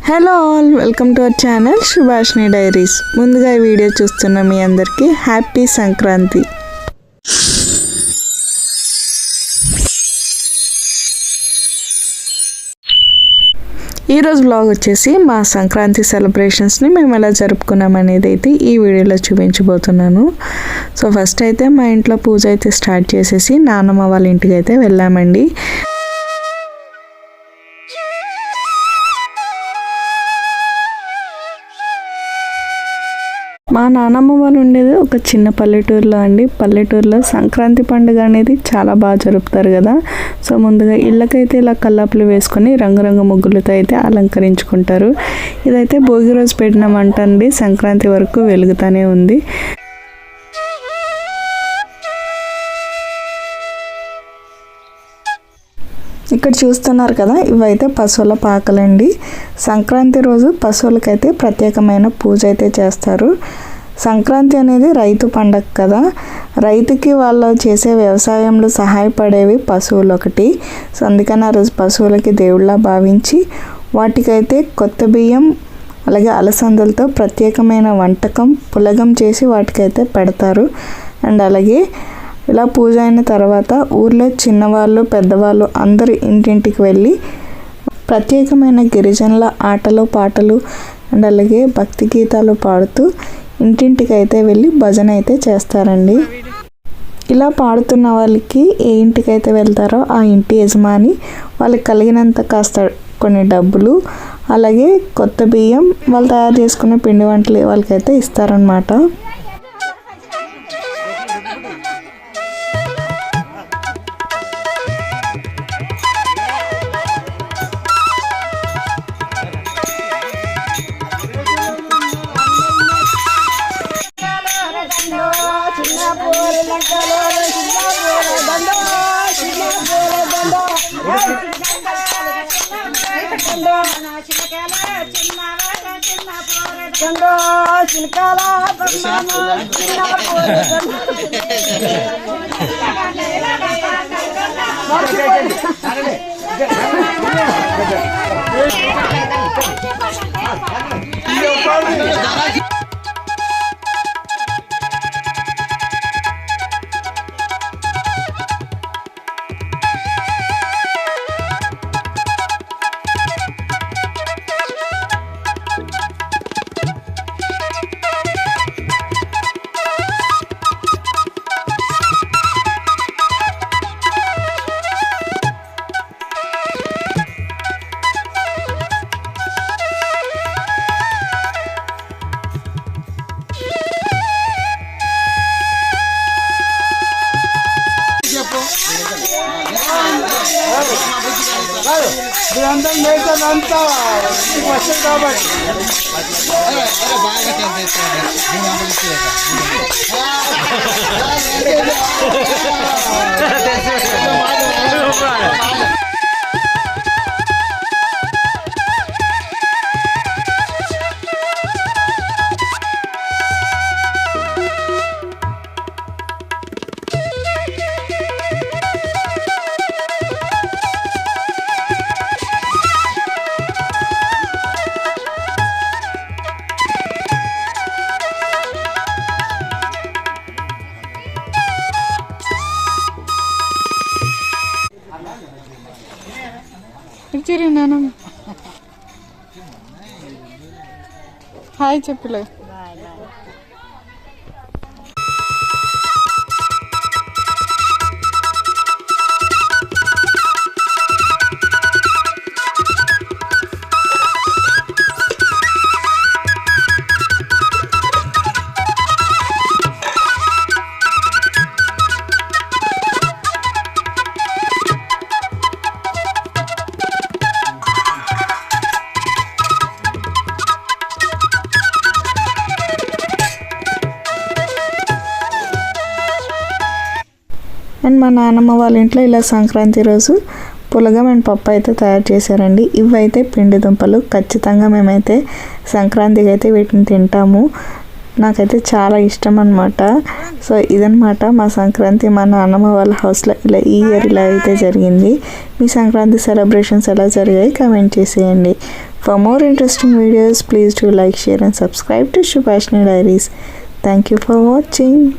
Hello all, welcome to our channel Subhashini diaries. ముందుగా ఈ video చూస్తున్న మీ అందరికీ హ్యాపీ సంక్రాంతి. ఈరోజు బ్లాగ్ వచ్చేసి మా సంక్రాంతి సెలబ్రేషన్స్ని మేము ఎలా జరుపుకున్నాం అనేది అయితే ఈ వీడియోలో చూపించబోతున్నాను. సో ఫస్ట్ అయితే మా ఇంట్లో పూజ అయితే స్టార్ట్ చేసేసి నాన్నమ్మ వాళ్ళ ఇంటికి అయితే వెళ్ళామండి. మా నాన్నమ్మ వాళ్ళు ఉండేది ఒక చిన్న పల్లెటూరులో అండి. పల్లెటూరులో సంక్రాంతి పండుగ అనేది చాలా బాగా జరుపుతారు కదా. సో ముందుగా ఇళ్ళకైతే ఇలా కల్లాపులు వేసుకొని రంగురంగు ముగ్గులతో అయితే అలంకరించుకుంటారు. ఇదైతే భోగి రోజు పెట్టిన మంట అండి, సంక్రాంతి వరకు వెలుగుతూనే ఉంది. ఇక్కడ చూస్తున్నారు కదా, ఇవైతే పశువుల పాకలండి. సంక్రాంతి రోజు పశువులకైతే ప్రత్యేకమైన పూజ అయితే చేస్తారు. సంక్రాంతి అనేది రైతు పండగ కదా, రైతుకి వాళ్ళు చేసే వ్యవసాయంలో సహాయపడేవి పశువులు ఒకటి. సో అందుకని ఆ రోజు పశువులకి దేవుళ్ళ భావించి వాటికైతే కొత్త బియ్యం అలాగే అలసందలతో ప్రత్యేకమైన వంటకం పులగం చేసి వాటికైతే పెడతారు. అండ్ అలాగే ఇలా పూజ అయిన తర్వాత ఊర్లో చిన్నవాళ్ళు పెద్దవాళ్ళు అందరూ ఇంటింటికి వెళ్ళి ప్రత్యేకమైన గిరిజనుల ఆటలు పాటలు అండ్ అలాగే భక్తి గీతాలు పాడుతూ ఇంటింటికి అయితే వెళ్ళి భజన అయితే చేస్తారండి. ఇలా పాడుతున్న వాళ్ళకి ఏ ఇంటికైతే వెళ్తారో ఆ ఇంటి యజమాని వాళ్ళకి కలిగినంత కాస్త కొన్ని డబ్బులు అలాగే కొత్త బియ్యం వాళ్ళు తయారు చేసుకునే పిండి వంటలు వాళ్ళకైతే ఇస్తారనమాట. అంతా వర్షం కాబట్టి హాయ్ చెప్పులే. అండ్ మా నాన్నమ్మ వాళ్ళ ఇంట్లో ఇలా సంక్రాంతి రోజు పులగం అండ్ పప్పు అయితే తయారు చేశారండి. ఇవైతే పిండి దుంపలు ఖచ్చితంగా మేమైతే సంక్రాంతికి అయితే వీటిని తింటాము. నాకైతే చాలా ఇష్టం అనమాట. సో ఇదనమాట మా సంక్రాంతి మా నాన్నమ్మ వాళ్ళ హౌస్లో ఈ ఇయర్ ఇలా అయితే జరిగింది. మీ సంక్రాంతి సెలబ్రేషన్స్ ఎలా జరిగాయి కామెంట్ చేసేయండి. For more interesting videos please do like, share and subscribe to Subhashini diaries. Thank you for watching.